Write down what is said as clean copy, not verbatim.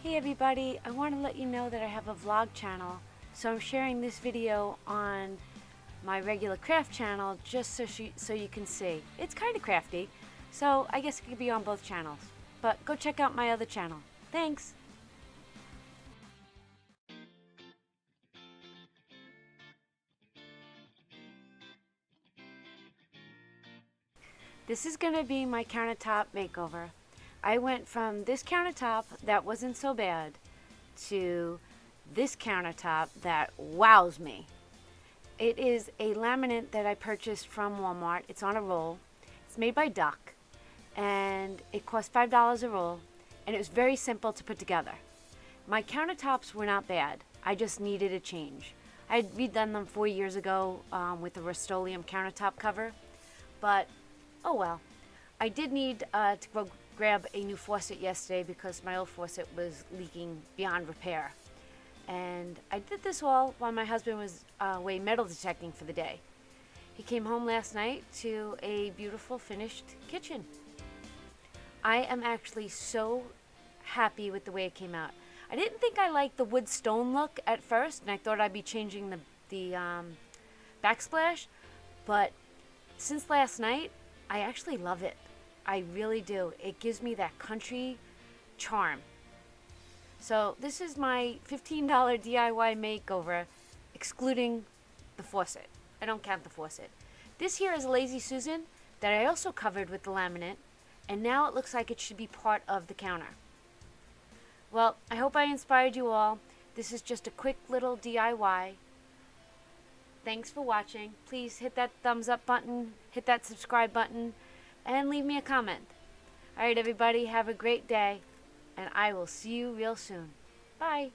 Hey everybody, I want to let you know that I have a vlog channel, so I'm sharing this video on my regular craft channel just so you can see. It's kind of crafty, so I guess it could be on both channels. But go check out my other channel. Thanks! This is going to be my countertop makeover. I went from this countertop that wasn't so bad to this countertop that wows me. It is a laminate that I purchased from Walmart. It's on a roll. It's made by Duck, and it cost $5 a roll, and it was very simple to put together. My countertops were not bad. I just needed a change. I had redone them 4 years ago with a Rust-Oleum countertop cover, but oh well. I did need to go grab a new faucet yesterday because my old faucet was leaking beyond repair. And I did this all while my husband was away metal detecting for the day. He came home last night to a beautiful finished kitchen. I am actually so happy with the way it came out. I didn't think I liked the wood stone look at first, and I thought I'd be changing the backsplash, but since last night, I actually love it. I really do. It gives me that country charm. So this is my $15 DIY makeover, excluding the faucet. I don't count the faucet. This here is a Lazy Susan that I also covered with the laminate, and now it looks like it should be part of the counter. Well, I hope I inspired you all. This is just a quick little DIY. Thanks for watching. Please hit that thumbs up button, hit that subscribe button, and leave me a comment. Alright everybody, have a great day, and I will see you real soon. Bye.